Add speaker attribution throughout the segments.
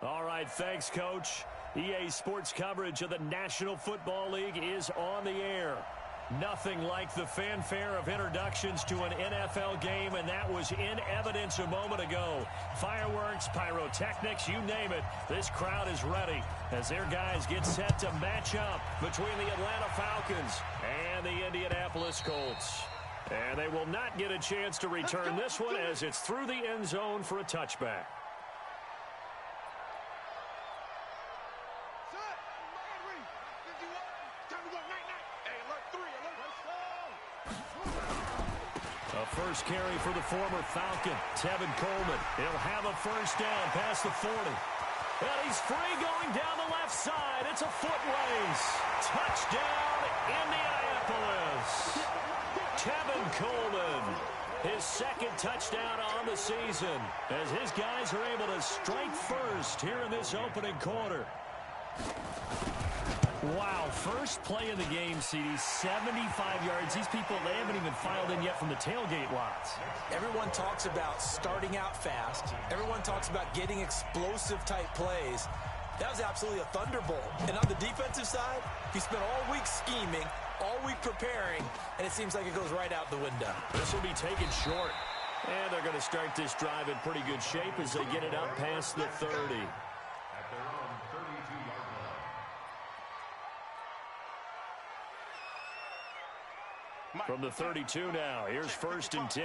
Speaker 1: All right, thanks, Coach. EA Sports coverage of the National Football League is on the air. Nothing like the fanfare of introductions to an NFL game, and that was in evidence a moment ago. Fireworks, pyrotechnics, you name it. This crowd is ready as their guys get set to match up between the Atlanta Falcons and the Indianapolis Colts. And they will not get a chance to return this one as it's through the end zone for a touchback. First carry for the former Falcon, Tevin Coleman. He'll have a first down past the 40. And he's free going down the left side. It's a foot race. Touchdown, Indianapolis. Tevin Coleman, his second touchdown on the season, as his guys are able to strike first here in this opening quarter. Wow, first play of the game, CD, 75 yards. These people, they haven't even filed in yet from the tailgate lots.
Speaker 2: Everyone talks about starting out fast. Everyone talks about getting explosive-type plays. That was absolutely a thunderbolt. And on the defensive side, he spent all week scheming, all week preparing, and it seems like it goes right out the window.
Speaker 1: This will be taken short. And they're going to start this drive in pretty good shape as they get it up past the 30. From the 32 now, here's first and 10.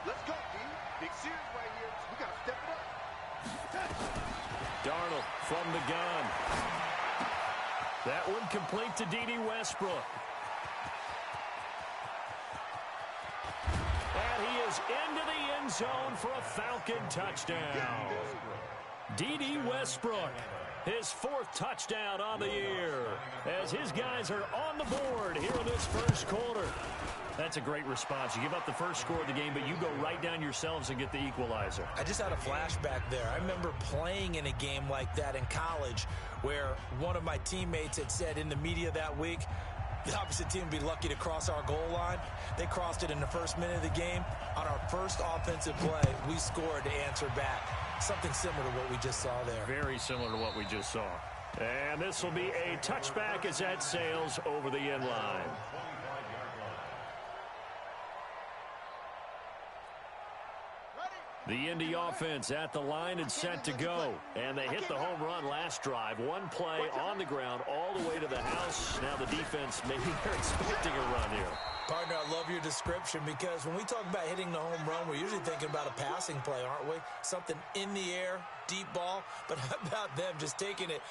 Speaker 3: Let's go, D. Big series right here. We got to step it up.
Speaker 1: Darnold from the gun. That one complete to D.D. Westbrook. And he is into the end zone for a Falcon touchdown. D.D. Westbrook, his fourth touchdown on the year, as his guys are on the board here in this first quarter. That's a great response. You give up the first score of the game, but you go right down yourselves and get the equalizer.
Speaker 2: I just had a flashback there. I remember playing in a game like that in college where one of my teammates had said in the media that week, the opposite team would be lucky to cross our goal line. They crossed it in the first minute of the game. On our first offensive play, we scored to answer back. Something similar to what we just saw there.
Speaker 1: Very similar to what we just saw. And this will be a touchback as that sails over the end line. The Indy offense at the line and set to go. And they hit the home run last drive. One play on the ground all the way to the house. Now the defense, maybe they're expecting a run here.
Speaker 2: Partner, I love your description because when we talk about hitting the home run, we're usually thinking about a passing play, aren't we? Something in the air, deep ball. But how about them just taking it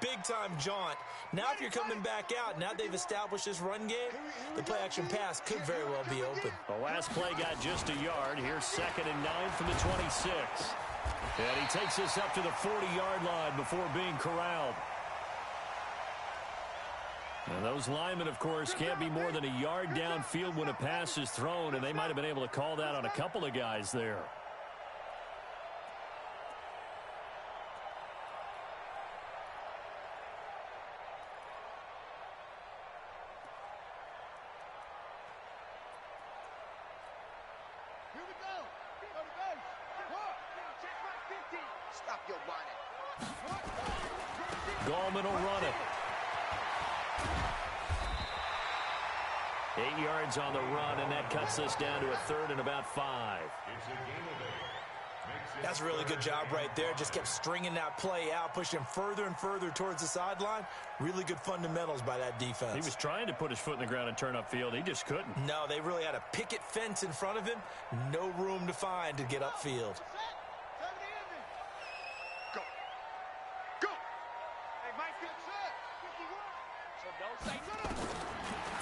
Speaker 2: big-time jaunt? Now if you're coming back out, now they've established this run game, the play-action pass could very well be open.
Speaker 1: The last play got just a yard. Here's 2nd and 9 from the 26. And he takes this up to the 40-yard line before being corralled. And those linemen, of course, can't be more than a yard downfield when a pass is thrown, and they might have been able to call that on a couple of guys there.
Speaker 3: Here we go. Go to base. Check my 50. Stop your whining.
Speaker 1: Gallman will run it. 8 yards on the run, and that cuts us down to a 3rd and about 5.
Speaker 2: That's a really good job right there. Just kept stringing that play out, pushing him further and further towards the sideline. Really good fundamentals by that defense.
Speaker 1: He was trying to put his foot in the ground and turn upfield. He just couldn't.
Speaker 2: No, they really had a picket fence in front of him. No room to find to get upfield.
Speaker 3: Go. Go. Hey, Mike, good set. 51. So don't say no.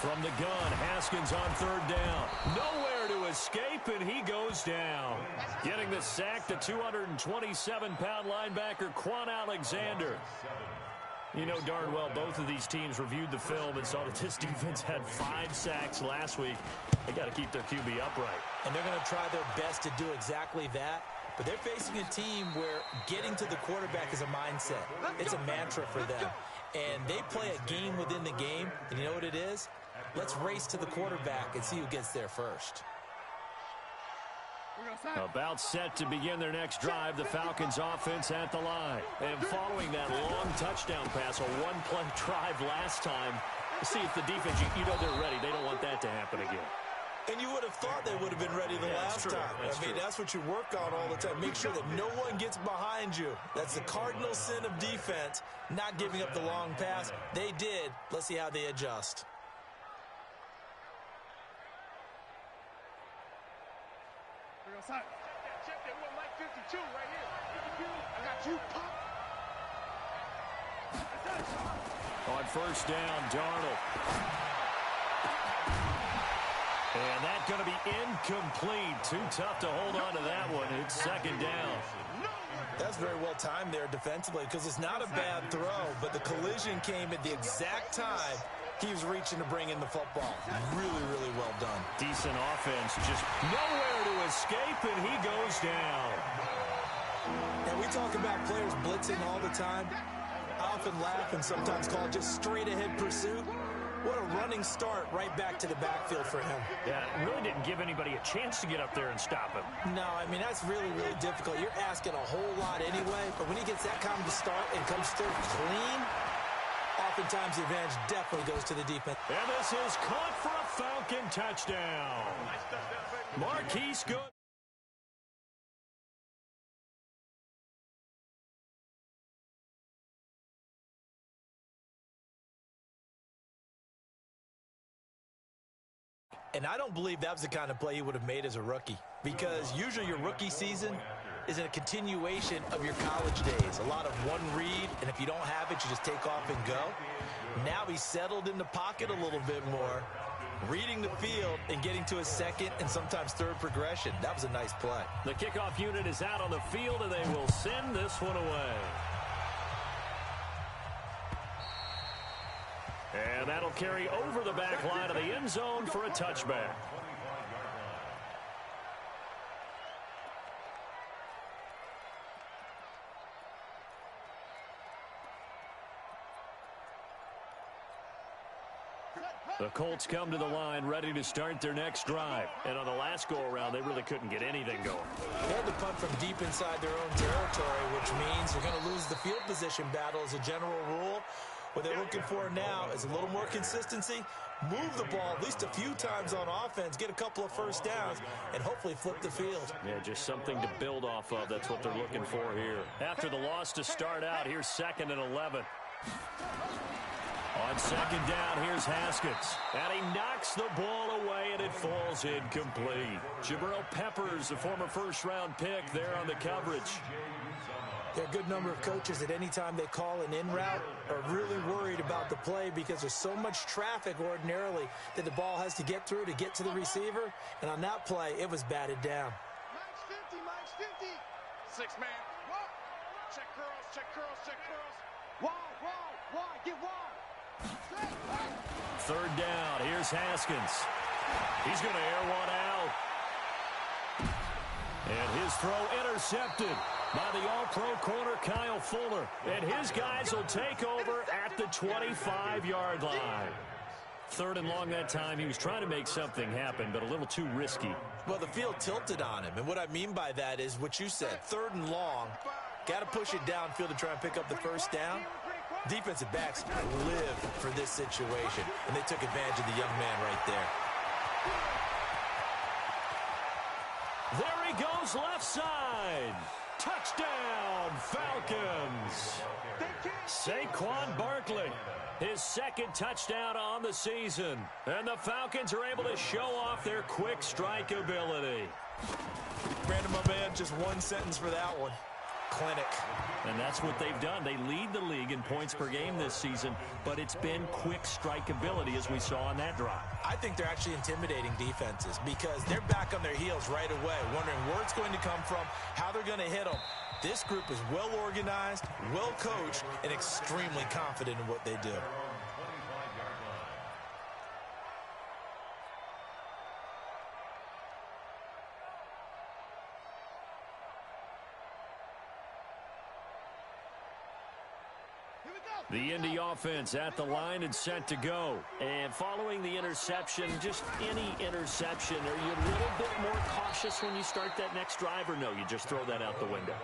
Speaker 1: From the gun, Haskins on 3rd down. Nowhere to escape, and he goes down. Getting the sack, the 227-pound linebacker, Quan Alexander. You know darn well both of these teams reviewed the film and saw that this defense had 5 sacks last week. They got to keep their QB upright.
Speaker 2: And they're going to try their best to do exactly that. But they're facing a team where getting to the quarterback is a mindset. It's a mantra for them. And they play a game within the game. And you know what it is? Let's race to the quarterback and see who gets there first.
Speaker 1: About set to begin their next drive, the Falcons offense at the line. And following that long touchdown pass, a one-play drive last time, see if the defense, you know they're ready. They don't want that to happen again.
Speaker 2: And you would have thought they would have been ready the last time. That's what you work on all the time. Make sure that no one gets behind you. That's the cardinal sin of defense, not giving up the long pass. They did. Let's see how they adjust.
Speaker 3: Check that one, Mike 52 right here. I got you, Pop.
Speaker 1: On first down, Darnold. And that's going to be incomplete. Too tough to hold on to that one. It's second down.
Speaker 2: That's very well timed there defensively because it's not a bad throw, but the collision came at the exact time he was reaching to bring in the football. Really, really well done.
Speaker 1: Decent offense, just nowhere to escape, and he goes down.
Speaker 2: And we talk about players blitzing all the time. I often laugh and sometimes call it just straight-ahead pursuit. What a running start right back to the backfield for him.
Speaker 1: Yeah, it really didn't give anybody a chance to get up there and stop him.
Speaker 2: No, I mean, that's really, really difficult. You're asking a whole lot anyway, but when he gets that kind of start and comes through clean, oftentimes the advantage definitely goes to the defense.
Speaker 1: And this is caught for a Falcon touchdown. Marquise Good.
Speaker 2: And I don't believe that was the kind of play he would have made as a rookie, because usually your rookie season is a continuation of your college days. A lot of one read, and if you don't have it, you just take off and go. Now he's settled in the pocket a little bit more, reading the field and getting to his second and sometimes third progression. That was a nice play.
Speaker 1: The kickoff unit is out on the field, and they will send this one away. And that'll carry over the back line of the end zone for a touchback. The Colts come to the line ready to start their next drive. And on the last go-around, they really couldn't get anything going.
Speaker 2: They had to punt from deep inside their own territory, which means they're going to lose the field position battle as a general rule. What they're looking for now is a little more consistency, move the ball at least a few times on offense, get a couple of first downs, and hopefully flip the field.
Speaker 1: Yeah, just something to build off of. That's what they're looking for here. After the loss to start out, here's 2nd and 11. On second down, here's Haskins. And he knocks the ball away, and it falls incomplete. Jabril Peppers, a former first-round pick, there on the coverage.
Speaker 2: There are a good number of coaches that any time they call an in route are really worried about the play because there's so much traffic ordinarily that the ball has to get through to get to the receiver. And on that play, it was batted down.
Speaker 3: Mike's 50. 6-man. Check curls, check curls, check curls. Wide, get wide.
Speaker 1: Third down, here's Haskins. He's going to air one out. And his throw intercepted by the all-pro corner Kyle Fuller. And his guys will take over at the 25-yard line. 3rd and long that time. He was trying to make something happen, but a little too risky.
Speaker 2: Well, the field tilted on him. And what I mean by that is what you said. 3rd and long. Got to push it downfield to try and pick up the first down. Defensive backs live for this situation. And they took advantage of the young man right there.
Speaker 1: There he goes, left side. Touchdown, Falcons. Saquon Barkley, his 2nd touchdown on the season. And the Falcons are able to show off their quick strike ability.
Speaker 2: Brandon, my man, just one sentence for that one. Clinic.
Speaker 1: And that's what they've done. They lead the league in points per game this season, but it's been quick strike ability as we saw on that drive.
Speaker 2: I think they're actually intimidating defenses because they're back on their heels right away, wondering where it's going to come from, how they're going to hit them. This group is well organized, well coached, and extremely confident in what they do.
Speaker 3: Here we
Speaker 1: The Indy offense at the line and set to go.
Speaker 4: And following the interception, just any interception, are you a little bit more cautious when you start that next drive, or no, you just throw that out the window?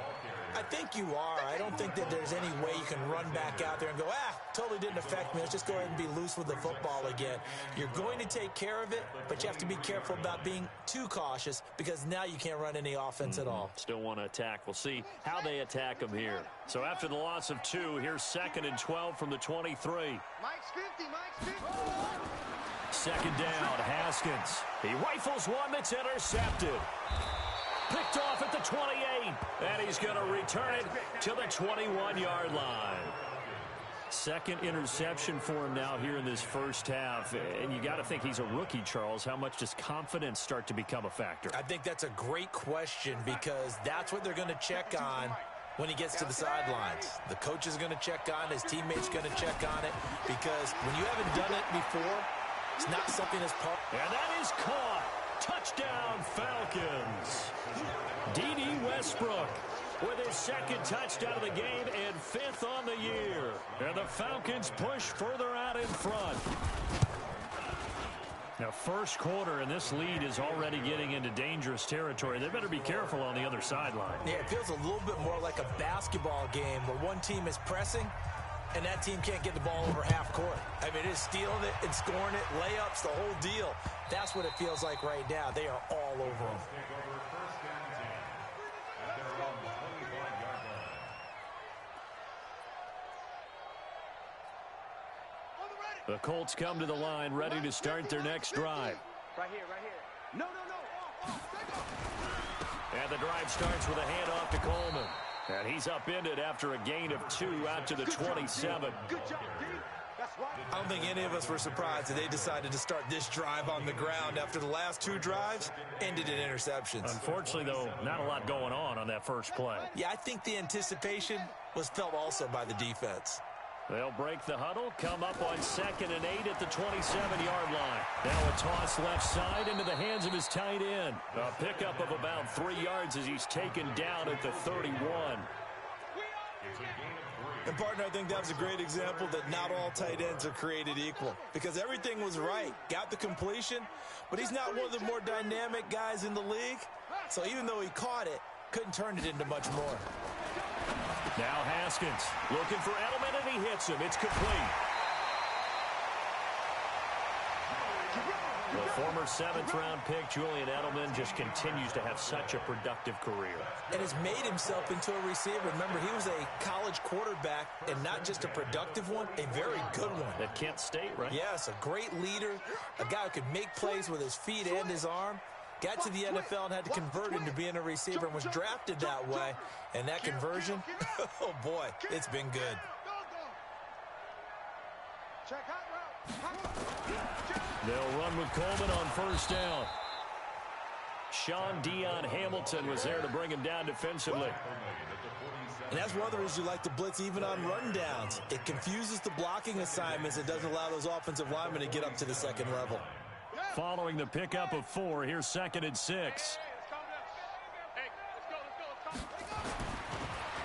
Speaker 2: I think you are. I don't think that there's any way you can run back out there and go, totally didn't affect me. Let's just go ahead and be loose with the football again. You're going to take care of it, but you have to be careful about being too cautious because now you can't run any offense at all.
Speaker 4: Still want to attack. We'll see how they attack them here.
Speaker 1: So after the loss of 2, here's 2nd and 12 from the 23.
Speaker 3: Mike's 50, Mike's 50.
Speaker 1: Second down, Haskins. He rifles one that's intercepted. Picked off at the 28, and he's going to return it to the 21-yard line. Second interception for him now here in this first half, and you got to think he's a rookie, Charles. How much does confidence start to become a factor?
Speaker 2: I think that's a great question because that's what they're going to check on when he gets to the sidelines. The coach is going to check on it, his teammates going to check on it, because when you haven't done it before, it's not something that's part.
Speaker 1: And that is caught. Touchdown, Falcons. D.D. Westbrook with his 2nd touchdown of the game and 5th on the year. And the Falcons push further out in front. Now, first quarter, and this lead is already getting into dangerous territory. They better be careful on the other sideline.
Speaker 2: Yeah, it feels a little bit more like a basketball game where one team is pressing and that team can't get the ball over half court. I mean, it is stealing it and scoring it, layups, the whole deal. That's what it feels like right now. They are all over them.
Speaker 1: The Colts come to the line, ready to start their next drive.
Speaker 3: Right here, right here. No.
Speaker 1: And the drive starts with a handoff to Coleman. And he's upended after a gain of 2 out to the 27.
Speaker 3: Good job, D. That's right.
Speaker 2: I don't think any of us were surprised that they decided to start this drive on the ground after the last 2 drives ended in interceptions.
Speaker 1: Unfortunately, though, not a lot going on that first play.
Speaker 2: Yeah, I think the anticipation was felt also by the defense.
Speaker 1: They'll break the huddle, come up on 2nd and 8 at the 27-yard line. Now a toss left side into the hands of his tight end. A pickup of about 3 yards as he's taken down at the 31.
Speaker 2: And, partner, I think that was a great example that not all tight ends are created equal because everything was right. Got the completion, but he's not one of the more dynamic guys in the league. So even though he caught it, couldn't turn it into much more.
Speaker 1: Now Haskins looking for Edelman, and he hits him. It's complete. The former 7th-round pick, Julian Edelman, just continues to have such a productive career.
Speaker 2: And has made himself into a receiver. Remember, he was a college quarterback, and not just a productive one, a very good one.
Speaker 1: At Kent State, right?
Speaker 2: Yes, a great leader, a guy who could make plays with his feet and his arm. Got to the NFL and had to convert into being a receiver and was drafted that way. And that conversion, oh boy, it's been good.
Speaker 1: They'll run with Coleman on first down. Sean Dion Hamilton was there to bring him down defensively.
Speaker 2: And that's one of the reasons you like to blitz even on rundowns. It confuses the blocking assignments. It doesn't allow those offensive linemen to get up to the second level.
Speaker 1: Following the pickup of 4, here's 2nd and 6.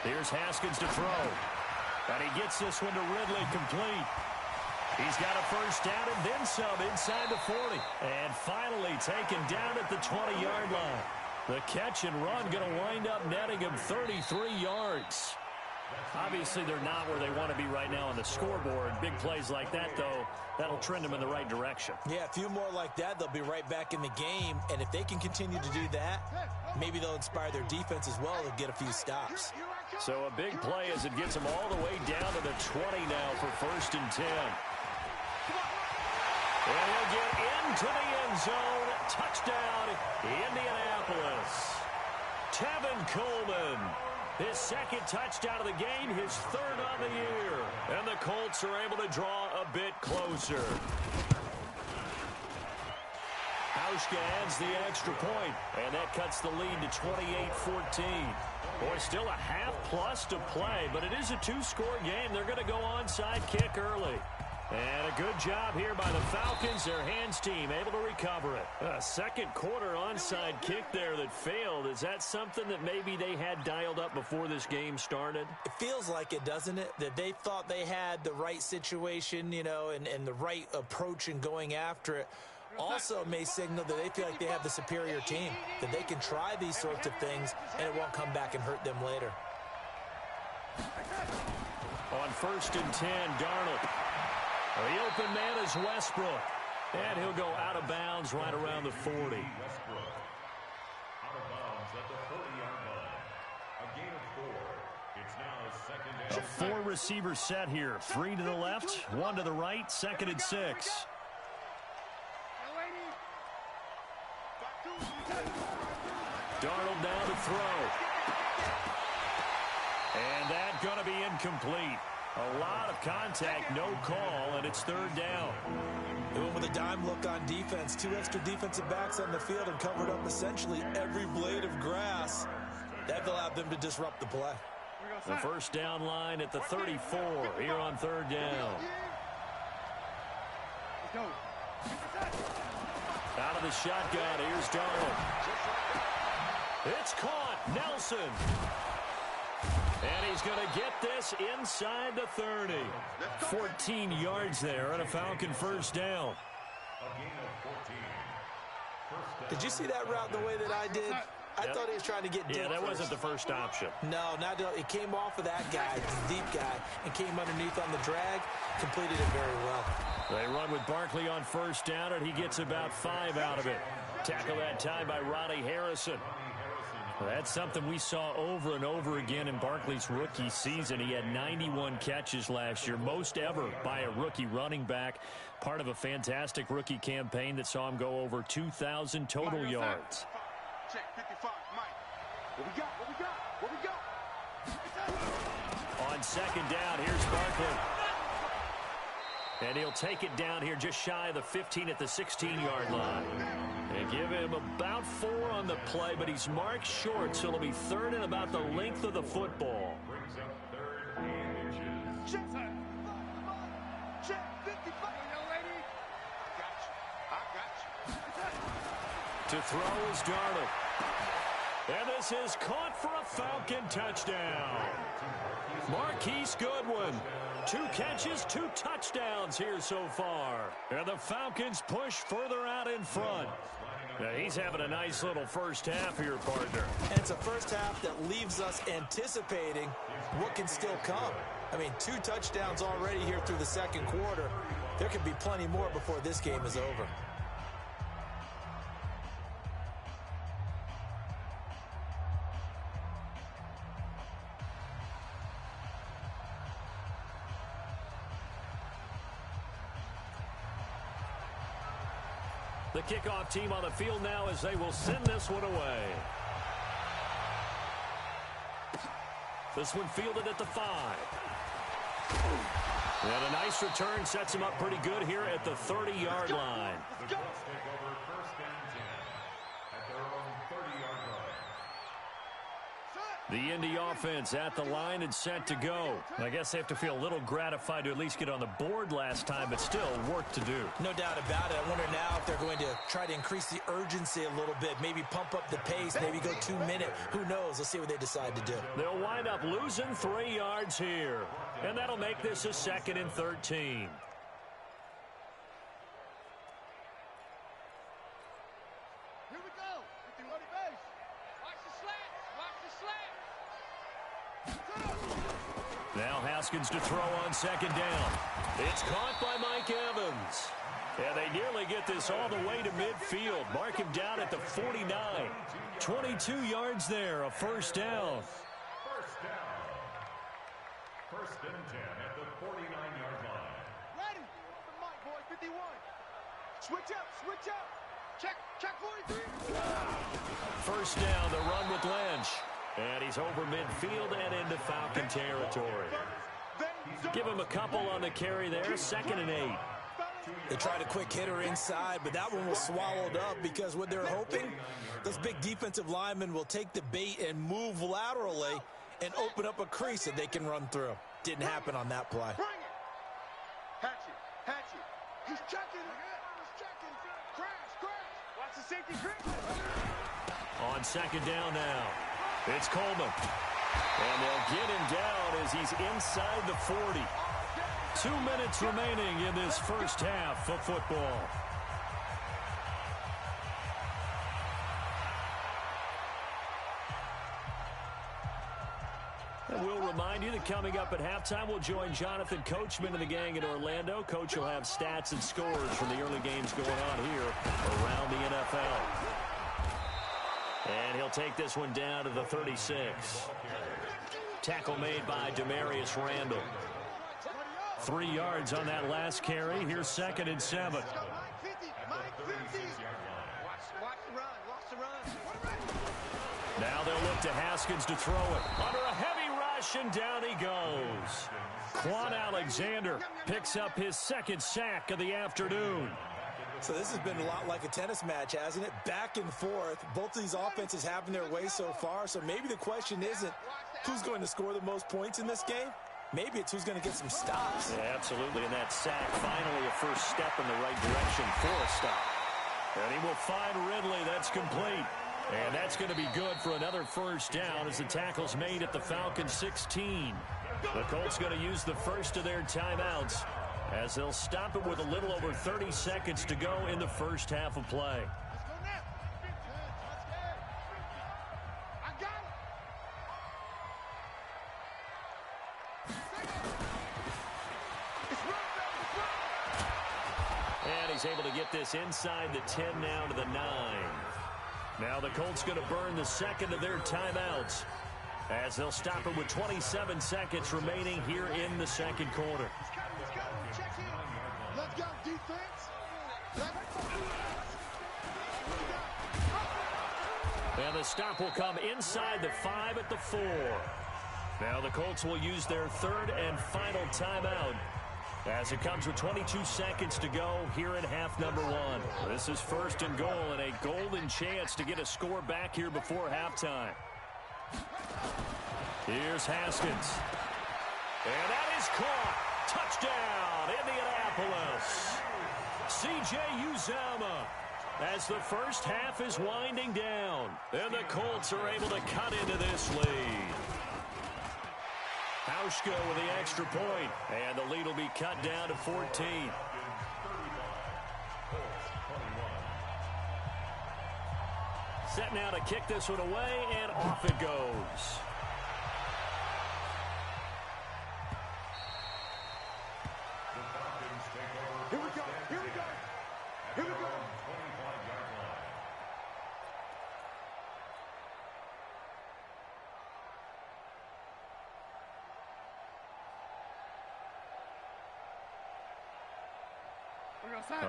Speaker 1: Here's Haskins to throw. And he gets this one to Ridley complete. He's got a first down and then some inside the 40. And finally taken down at the 20-yard line. The catch and run going to wind up netting him 33 yards. Obviously, they're not where they want to be right now on the scoreboard. Big plays like that, though, that'll trend them in the right direction.
Speaker 2: Yeah, a few more like that, they'll be right back in the game. And if they can continue to do that, maybe they'll inspire their defense as well to get a few stops.
Speaker 1: So a big play as it gets them all the way down to the 20 now for 1st and 10. And he'll get into the end zone. Touchdown, Indianapolis. Tevin Coleman. His 2nd touchdown of the game, his 3rd on the year. And the Colts are able to draw a bit closer. Hauschka adds the extra point, and that cuts the lead to 28-14. Boy, still a half plus to play, but it is a 2-score game. They're going to go onside kick early. And a good job here by the Falcons. Their hands team able to recover it. A second quarter onside kick there that failed. Is that something that maybe they had dialed up before this game started?
Speaker 2: It feels like it, doesn't it? That they thought they had the right situation, you know, and the right approach in going after it. Also may signal that they feel like they have the superior team, that they can try these sorts of things and it won't come back and hurt them later.
Speaker 1: On 1st and 10, Darnold. The open man is Westbrook. And he'll go out of bounds right around the 40.
Speaker 5: Westbrook out of bounds at the 40-yard line. A gain of 4. It's now 2nd and
Speaker 1: A 4-receiver set here. 3 to the left, 1 to the right, 2nd and 6. Darnold now to throw. And that's going to be incomplete. A lot of contact, no call, and it's 3rd down.
Speaker 2: They went with a dime look on defense. 2 extra defensive backs on the field and covered up essentially every blade of grass. That allowed them to disrupt the play.
Speaker 1: The 1st down line at the 34 here on 3rd down. Out of the shotgun, here's Darnold. It's caught, Nelson. And he's going to get this inside the 30. 14 yards there and a Falcon 1st down.
Speaker 2: Did you see that route the way that I did? I thought he was trying to get deep.
Speaker 1: Yeah, that
Speaker 2: first.
Speaker 1: wasn't the first option.
Speaker 2: No, it came off of that guy, the deep guy, and came underneath on the drag, completed it very well.
Speaker 1: They run with Barkley on 1st down, and he gets about 5 out of it. Tackle that time by Ronnie Harrison. Well, that's something we saw over and over again in Barkley's rookie season. He had 91 catches last year, most ever by a rookie running back. Part of a fantastic rookie campaign that saw him go over 2,000 total yards.
Speaker 3: Check 55, Mike. What we got?
Speaker 1: On 2nd down, here's Barkley. And he'll take it down here just shy of the 15 at the 16-yard line. They give him about 4 on the play, but he's marked short, so it'll be 3rd and about the length of the football.
Speaker 5: brings up 3rd and inches.
Speaker 3: Check 55, young lady. I got you.
Speaker 1: To throw is Darnold. And this is caught for a Falcon touchdown. Marquise Goodwin. 2 catches, 2 touchdowns here so far. And the Falcons push further out in front. Now he's having a nice little first half here, partner.
Speaker 2: And it's a first half that leaves us anticipating what can still come. I mean, 2 touchdowns already here through the 2nd quarter. There could be plenty more before this game is over.
Speaker 1: The kickoff team on the field now as they will send this one away. This one fielded at the 5. And a nice return sets him up pretty good here at the 30-yard line.
Speaker 5: The Colts take over 1st and 10 at their own 30-yard line.
Speaker 1: The Indy offense at the line and set to go. I guess they have to feel a little gratified to at least get on the board last time, but still work to do.
Speaker 2: No doubt about it. I wonder now if they're going to try to increase the urgency a little bit, maybe pump up the pace, maybe go 2-minute. Who knows? Let's see what they decide to do.
Speaker 1: They'll wind up losing 3 yards here, and that'll make this a 2nd and 13.
Speaker 3: Here we go. 50 base. Watch the slants. Watch the slants.
Speaker 1: Now Haskins to throw on 2nd down. It's caught by Mike Evans. And they nearly get this all the way to midfield. Mark him down at the 49. 22 yards there, a 1st down.
Speaker 5: 1st down. 1st and 10 at the 49-yard line.
Speaker 3: Ready. Open mic, boy. 51. Switch up. Switch up. Check 43.
Speaker 1: 1st down, the run with Lynch. And he's over midfield and into Falcon territory. Give him a couple on the carry there. 2nd and 8.
Speaker 2: They tried a quick hitter inside, but that one was swallowed up because what they're hoping, those big defensive linemen will take the bait and move laterally and open up a crease that they can run through. Didn't happen on that play.
Speaker 3: Hatchet. He's checking it. He's checking. Crash. Watch the safety crash.
Speaker 1: On second down now, it's Coleman. And they'll get him down as he's inside the 40. 2 minutes remaining in this first half of football. And we'll remind you that coming up at halftime, we'll join Jonathan Coachman and the gang in Orlando. Coach will have stats and scores from the early games going on here around the NFL. And he'll take this one down to the 36. Tackle made by Demarius Randall. 3 yards on that last carry. Here's 2nd and 7.
Speaker 3: Watch the run. Watch the run.
Speaker 1: Now they'll look to Haskins to throw it. Under a heavy rush, and down he goes. Quan Alexander picks up his 2nd sack of the afternoon.
Speaker 2: So this has been a lot like a tennis match, hasn't it? Back and forth. Both of these offenses having their way so far. So maybe the question isn't who's going to score the most points in this game. Maybe it's who's going to get some stops.
Speaker 1: Yeah, absolutely. And that sack, finally a first step in the right direction for a stop. And he will find Ridley. That's complete. And that's going to be good for another first down as the tackle's made at the Falcons 16. The Colts going to use the first of their timeouts as they'll stop it with a little over 30 seconds to go in the first half of play. And he's able to get this inside the 10 now to the 9. Now the Colts going to burn the second of their timeouts as they'll stop it with 27 seconds remaining here in the second quarter.
Speaker 3: Let's go, defense.
Speaker 1: And the stop will come inside the 5 at the 4. Now the Colts will use their 3rd and final timeout as it comes with 22 seconds to go here in half number 1. This is 1st and goal and a golden chance to get a score back here before halftime. Here's Haskins. And that is caught. Touchdown, Indianapolis. C.J. Uzomah as the first half is winding down. And the Colts are able to cut into this lead. Hauschka with the extra point, and the lead will be cut down to 14. Set now to kick this one away, and off it goes.
Speaker 3: Here we go.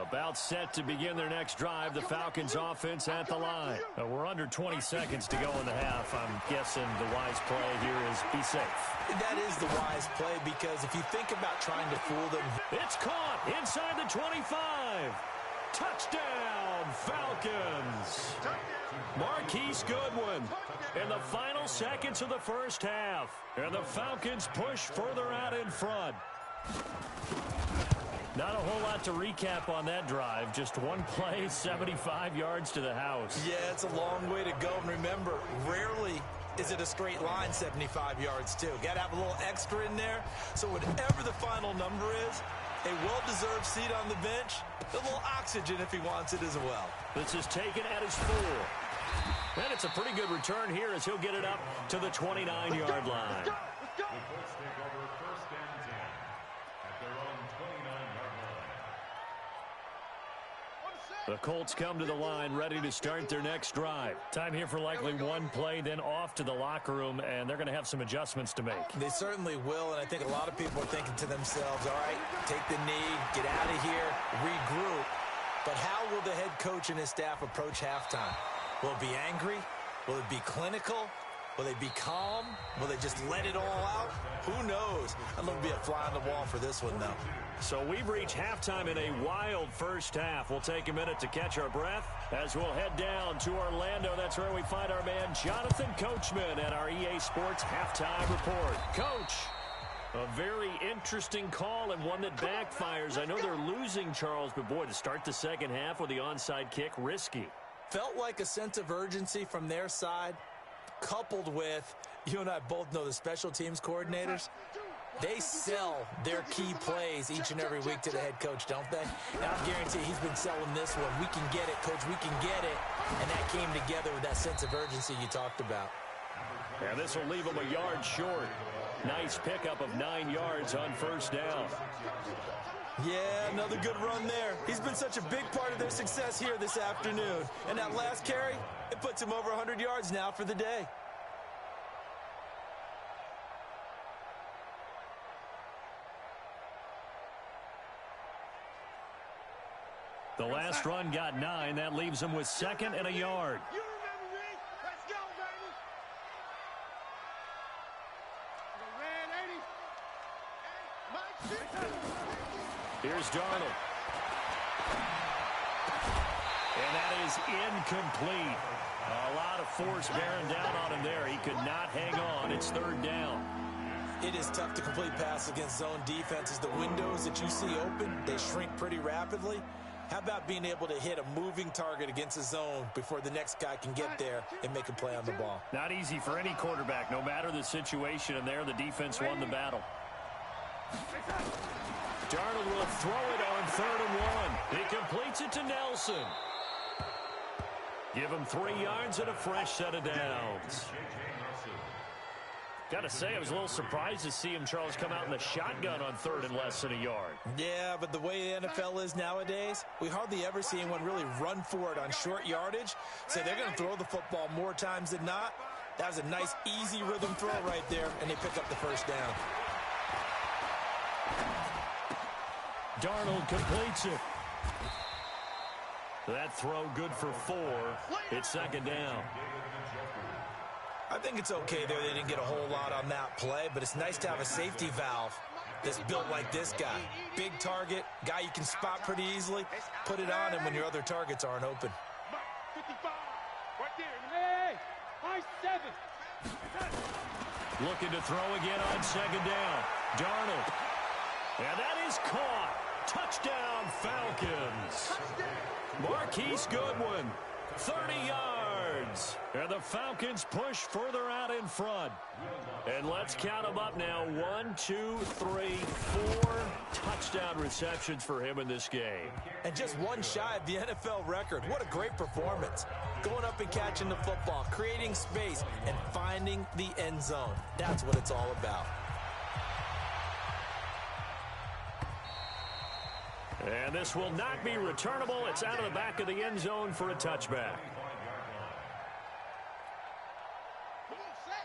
Speaker 1: About set to begin their next drive, the Falcons offense at the line. We're under 20 seconds to go in the half. I'm guessing the wise play here is be safe.
Speaker 2: That is the wise play because if you think about trying to fool them.
Speaker 1: It's caught inside the 25. Touchdown, Falcons. Marquise Goodwin in the final seconds of the first half. And the Falcons push further out in front. Not a whole lot to recap on that drive. Just one play, 75 yards to the house.
Speaker 2: Yeah, it's a long way to go. And remember, rarely is it a straight line 75 yards, too. Got to have a little extra in there. So whatever the final number is, a well-deserved seat on the bench, a little oxygen if he wants it as well.
Speaker 1: This is taken at his 4. And it's a pretty good return here as he'll get it up to the 29-yard line. The Colts come to the line ready to start their next drive. Time here for likely one play, then off to the locker room, and they're going to have some adjustments to make.
Speaker 2: They certainly will, and I think a lot of people are thinking to themselves, all right, take the knee, get out of here, regroup. But how will the head coach and his staff approach halftime? Will it be angry? Will it be clinical? Will they be calm? Will they just let it all out? Who knows? I'm going to be a fly on the wall for this one, though.
Speaker 1: So we've reached halftime in a wild first half. We'll take a minute to catch our breath as we'll head down to Orlando. That's where we find our man Jonathan Coachman at our EA Sports Halftime Report. Coach.
Speaker 4: A very interesting call and one that backfires. I know they're losing, Charles, but boy, to start the second half with the onside kick, risky.
Speaker 2: Felt like a sense of urgency from their side, coupled with, you and I both know the special teams coordinators, they sell their key plays each and every week to the head coach, don't they? And I guarantee he's been selling this one. We can get it, coach, we can get it. And that came together with that sense of urgency you talked about.
Speaker 1: And this will leave him a yard short. Nice pickup of 9 yards on first down.
Speaker 2: Yeah, another good run there. He's been such a big part of their success here this afternoon. And that last carry, it puts him over 100 yards now for the day.
Speaker 1: The last run got 9. That leaves him with 2nd and a yard.
Speaker 3: You remember me? Let's go, baby. The red 80.
Speaker 1: Here's Darnold. And that is incomplete. A lot of force bearing down on him there. He could not hang on. It's 3rd down.
Speaker 2: It is tough to complete pass against zone defenses. The windows that you see open, they shrink pretty rapidly. How about being able to hit a moving target against a zone before the next guy can get there and make a play on the ball?
Speaker 1: Not easy for any quarterback, no matter the situation. And there, the defense won the battle. Darnold will throw it on 3rd and 1. He completes it to Nelson. Give him 3 yards and a fresh set of downs. Got to say, I was a little surprised to see him, Charles, come out in the shotgun on 3rd and less than a yard.
Speaker 2: Yeah, but the way the NFL is nowadays, we hardly ever see anyone really run for it on short yardage. So they're going to throw the football more times than not. That was a nice, easy rhythm throw right there, and they pick up the first down.
Speaker 1: Darnold completes it. That throw good for 4. It's 2nd down.
Speaker 2: I think it's okay there. They didn't get a whole lot on that play, but it's nice to have a safety valve that's built like this guy. Big target, guy you can spot pretty easily. Put it on him when your other targets aren't open.
Speaker 3: 55. Right there. Hey, I-7.
Speaker 1: Looking to throw again on 2nd down. Darnold. And that is caught. Touchdown, Falcons. Marquise Goodwin, 30 yards. And the Falcons push further out in front. And let's count them up now. 1, 2, 3, 4 touchdown receptions for him in this game.
Speaker 2: And just one shy of the NFL record. What a great performance. Going up and catching the football, creating space, and finding the end zone. That's what it's all about.
Speaker 1: And this will not be returnable. It's out of the back of the end zone for a touchback.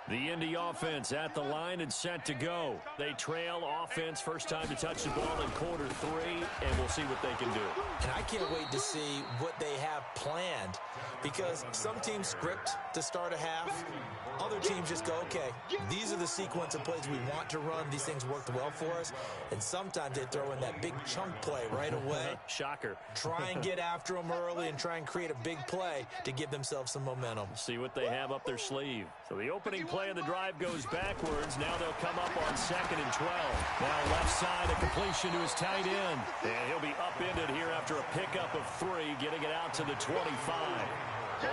Speaker 1: The Indy offense at the line and set to go. They trail offense, first time to touch the ball in quarter 3, and we'll see what they can do.
Speaker 2: And I can't wait to see what they have planned, because some teams script to start a half. Other teams just go, okay, these are the sequence of plays we want to run. These things worked well for us. And sometimes they throw in that big chunk play right away.
Speaker 1: Shocker.
Speaker 2: Try and get after them early and try and create a big play to give themselves some momentum.
Speaker 1: See what they have up their sleeve. So the opening play of the drive goes backwards. Now they'll come up on 2nd and 12. Now left side, a completion to his tight end. And he'll be upended here after a pickup of 3, getting it out to the 25.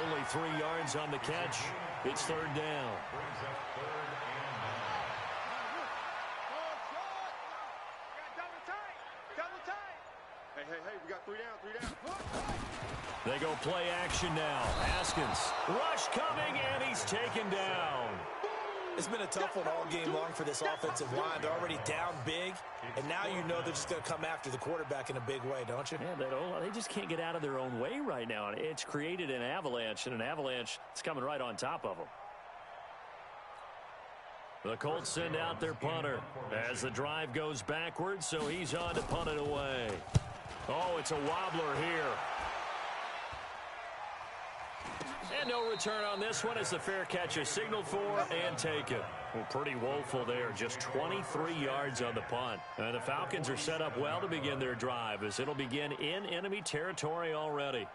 Speaker 1: Only 3 yards on the catch. It's 3rd down.
Speaker 3: Hey, we got 3 down.
Speaker 1: They go play action now. Haskins, rush coming, and he's taken down.
Speaker 2: It's been a tough one all game long for this offensive line. They're already down big, and now you know they're just going to come after the quarterback in a big way, don't you?
Speaker 4: Yeah, they just can't get out of their own way right now. It's created an avalanche, and an avalanche is coming right on top of them. The Colts send out their punter as the drive goes backwards, so he's on to punt it away. Oh, it's a wobbler here. And no return on this one as the fair catch is signaled for and taken. Well, pretty woeful there. Just 23 yards on the punt. And the Falcons are set up well to begin their drive as it'll begin in enemy territory already.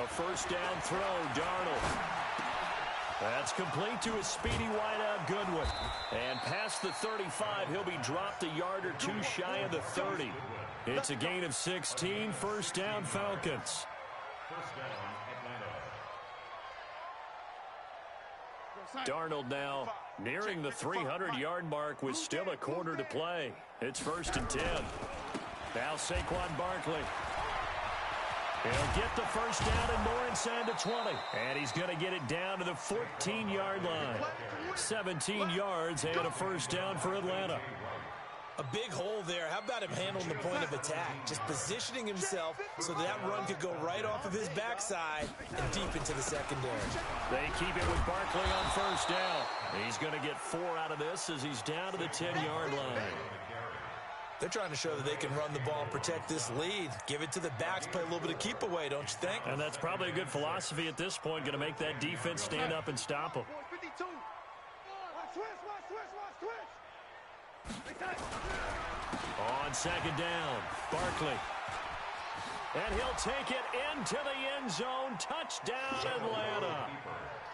Speaker 1: A first down throw, Darnold. That's complete to a speedy wideout, Goodwin. And past the 35, he'll be dropped a yard or two shy of the 30. It's a gain of 16, first down Falcons.
Speaker 5: First down, Atlanta.
Speaker 1: Darnold now nearing the 300-yard mark with still a quarter to play. It's 1st and 10. Now Saquon Barkley. He'll get the first down and more inside the 20. And he's going to get it down to the 14-yard line. 17 yards and a first down for Atlanta.
Speaker 2: A big hole there. How about him handling the point of attack? Just positioning himself so that run could go right off of his backside and deep into the secondary.
Speaker 1: They keep it with Barkley on first down. He's going to get 4 out of this as he's down to the 10-yard line.
Speaker 2: They're trying to show that they can run the ball and protect this lead. Give it to the backs, play a little bit of keep away, don't you think?
Speaker 1: And that's probably a good philosophy at this point, going to make that defense stand up and stop them. On second down, Barkley. And he'll take it into the end zone. Touchdown, Atlanta.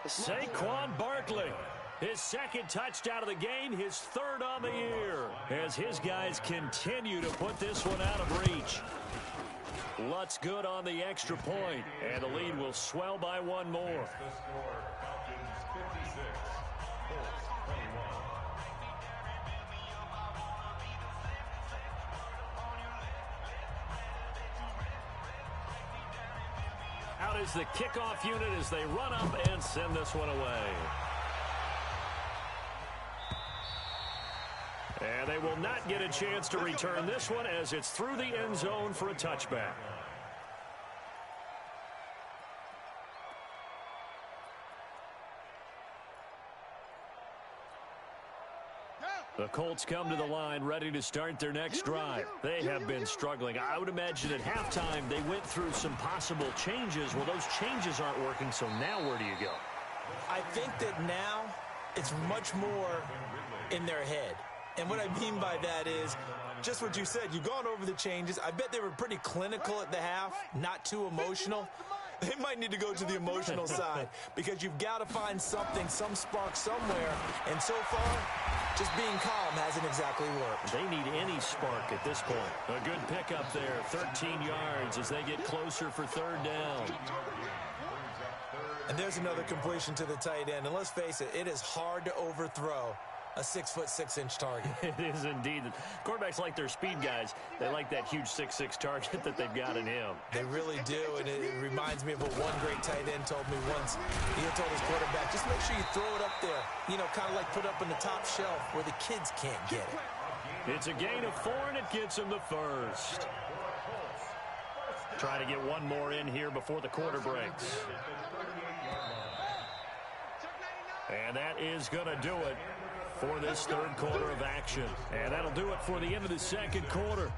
Speaker 1: Saquon Barkley. His second touchdown of the game, his 3rd on the year, as his guys continue to put this one out of reach. Lutz good on the extra point, and the lead will swell by 1 more.
Speaker 5: The score, Falcons 56, Colts 21.
Speaker 1: Out is the kickoff unit as they run up and send this one away. And they will not get a chance to return this one as it's through the end zone for a touchback. The Colts come to the line ready to start their next drive. They have been struggling. I would imagine at halftime they went through some possible changes. Well, those changes aren't working, so now where do you go?
Speaker 2: I think that now it's much more in their head. And what I mean by that is just what you said. You've gone over the changes. I bet they were pretty clinical at the half, not too emotional. They might need to go to the emotional side because you've got to find something, some spark somewhere. And so far, just being calm hasn't exactly worked.
Speaker 1: They need any spark at this point. A good pickup there, 13 yards as they get closer for 3rd down.
Speaker 2: And there's another completion to the tight end. And let's face it, it is hard to overthrow a 6'6" target.
Speaker 1: It is indeed. Quarterbacks like their speed guys. They like that huge 6'6" target that they've got in him.
Speaker 2: They really do, and it reminds me of what one great tight end told me once. He had told his quarterback, just make sure you throw it up there, you know, kind of like put up in the top shelf where the kids can't get it.
Speaker 1: It's a gain of 4, and it gets him the first. Try to get one more in here before the quarter breaks. And that is going to do it for this 3rd quarter of action. And that'll do it for the end of the 2nd quarter.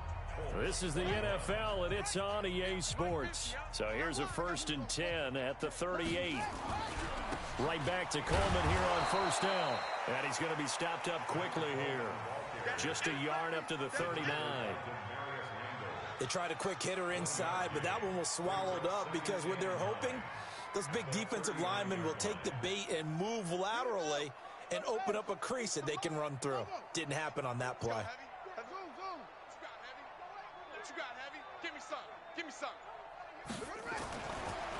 Speaker 1: This is the NFL, and it's on EA Sports. So here's a 1st and 10 at the 38. Right back to Coleman here on first down. And he's going to be stopped up quickly here. Just a yard up to the 39.
Speaker 2: They tried a quick hitter inside, but that one was swallowed up because what they're hoping, those big defensive linemen will take the bait and move laterally and open up a crease that they can run through. Didn't happen on that play.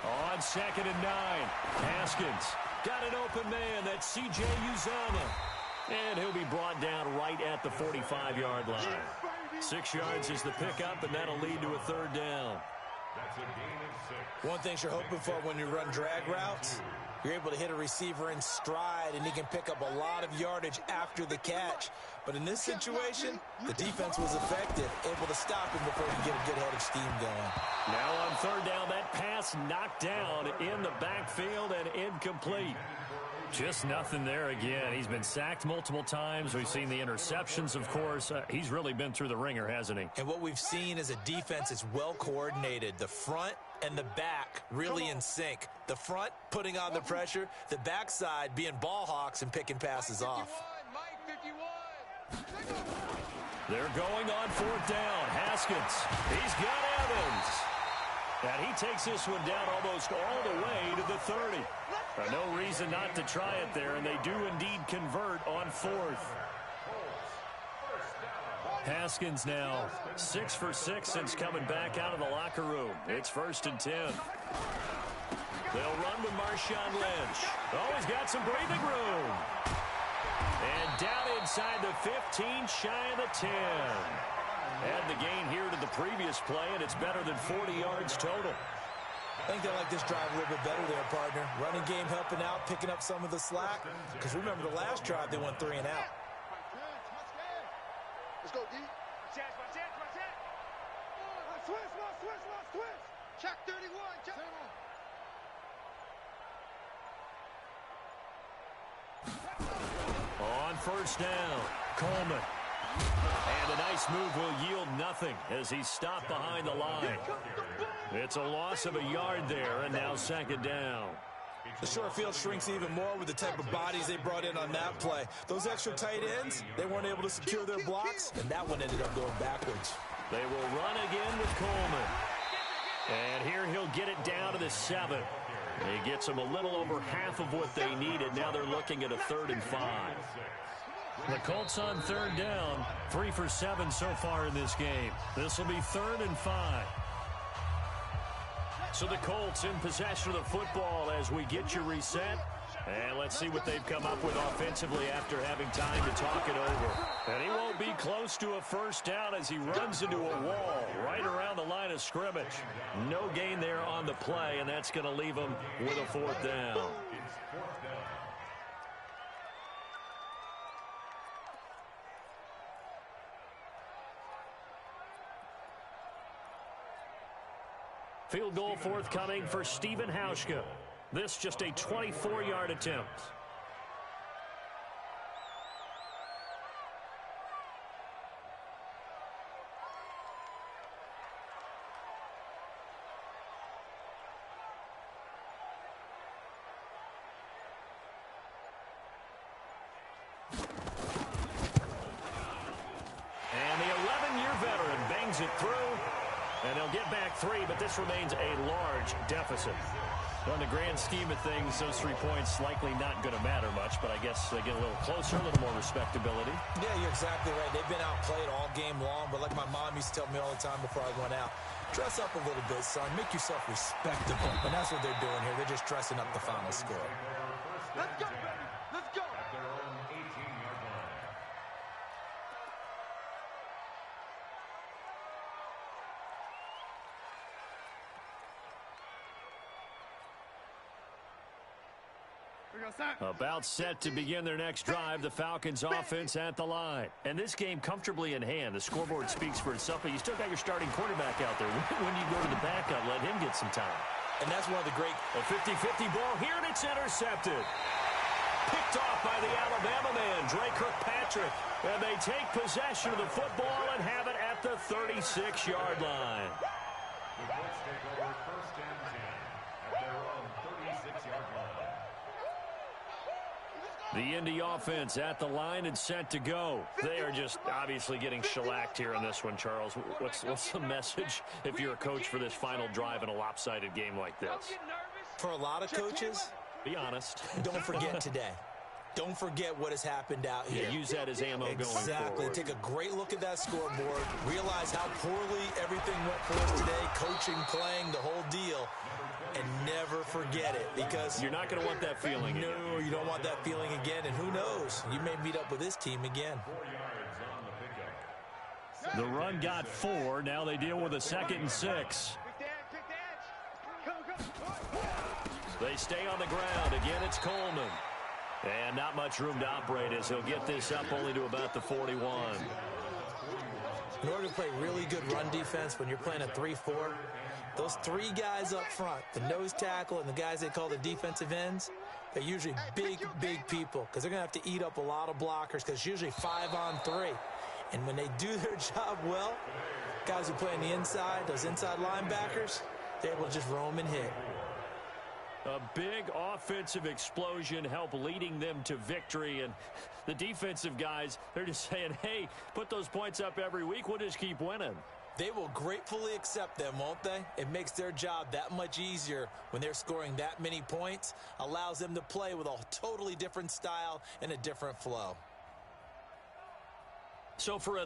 Speaker 1: On 2nd and 9, Haskins got an open man. That's C.J. Uzomah. And he'll be brought down right at the 45-yard line. 6 yards is the pickup, and that'll lead to a 3rd down.
Speaker 5: That's a gain of 6.
Speaker 2: One thing you're hoping for when you run drag routes, you're able to hit a receiver in stride, and he can pick up a lot of yardage after the catch. But in this situation, the defense was effective, able to stop him before he could get a good head of steam going.
Speaker 1: Now on 3rd down, that pass knocked down in the backfield and incomplete. Just nothing there again. He's been sacked multiple times. We've seen the interceptions, of course. He's really been through the ringer, hasn't he?
Speaker 2: And what we've seen is a defense that's well coordinated. The front and the back really in sync. The front putting on the pressure, the backside being ball hawks and picking passes off.
Speaker 1: They're going on 4th down. Haskins. He's got Evans. And he takes this one down almost all the way to the 30. No reason not to try it there, and they do indeed convert on 4th. Haskins now 6 for 6 since coming back out of the locker room. It's 1st and 10. They'll run with Marshawn Lynch. Oh, he's got some breathing room. And down inside the 15, shy of the 10. Add the gain here to the previous play, and it's better than 40 yards total.
Speaker 2: I think they like this drive a little bit better there, partner. Running game helping out, picking up some of the slack. Because remember the last drive, they went 3 and out.
Speaker 3: Let's go, D. Watch that. Switch. Check 31. Check.
Speaker 1: On 1st down, Coleman. And a nice move will yield nothing as he's stopped behind the line. It's a loss of a yard there, and now 2nd down.
Speaker 2: The short field shrinks even more with the type of bodies they brought in on that play. Those extra tight ends, they weren't able to secure their blocks, and that one ended up going backwards.
Speaker 1: They will run again with Coleman. And here he'll get it down to the 7. He gets them a little over half of what they needed. Now they're looking at a 3rd and 5. The Colts on 3rd down, 3 for 7 so far in this game. This will be 3rd and 5. So the Colts in possession of the football as we get you reset. And let's see what they've come up with offensively after having time to talk it over. And he won't be close to a 1st down as he runs into a wall right around the line of scrimmage. No gain there on the play, and that's going to leave him with a 4th down. Field goal forthcoming for Stephen Hauschka. This just a 24-yard attempt. And the 11-year veteran bangs it through. And they'll get back 3, but this remains a large deficit. On the grand scheme of things, those 3 points likely not going to matter much, but I guess they get a little closer, a little more respectability.
Speaker 2: Yeah, you're exactly right. They've been outplayed all game long, but like my mom used to tell me all the time before I went out, dress up a little bit, son. Make yourself respectable. And that's what they're doing here. They're just dressing up the final score.
Speaker 3: Let's go, baby. Let's go.
Speaker 5: At their own 18-yard line.
Speaker 1: About set to begin their next drive, the Falcons offense at the line. And this game comfortably in hand. The scoreboard speaks for itself, but you still got your starting quarterback out there. When you go to the backup, let him get some time.
Speaker 2: And that's one of the great...
Speaker 1: A 50-50 ball here, and it's intercepted. Picked off by the Alabama man, Dre Kirkpatrick. And they take possession of the football and have it at the 36-yard line.
Speaker 5: The Colts take over 1st and 10 at their own 36-yard line.
Speaker 1: The Indy offense at the line and set to go. They are just obviously getting shellacked here in this one, Charles. What's the message if you're a coach for this final drive in a lopsided game like this?
Speaker 2: For a lot of coaches,
Speaker 1: be honest.
Speaker 2: don't forget today. Don't forget what has happened out here.
Speaker 1: Yeah, use that as ammo going forward.
Speaker 2: Exactly. Take a great look at that scoreboard. Realize how poorly everything went for us today. Coaching, playing, the whole deal. And never forget it, because
Speaker 1: you're not going to want that feeling again.
Speaker 2: No, you don't want that feeling again. And who knows? You may meet up with this team again.
Speaker 5: 4 yards on the pickup.
Speaker 1: The run got 4. Now they deal with a 2nd and 6. They stay on the ground. Again, it's Coleman. And not much room to operate as he'll get this up only to about the 41.
Speaker 2: In order to play really good run defense when you're playing a 3-4, those 3 guys up front, the nose tackle and the guys they call the defensive ends, they're usually big people because they're going to have to eat up a lot of blockers because it's usually 5-on-3. And when they do their job well, guys who play on the inside, those inside linebackers, they're able to just roam and hit.
Speaker 1: A big offensive explosion helped leading them to victory. And the defensive guys, they're just saying, hey, put those points up every week. We'll just keep winning.
Speaker 2: They will gratefully accept them, won't they? It makes their job that much easier when they're scoring that many points, allows them to play with a totally different style and a different flow.
Speaker 1: So for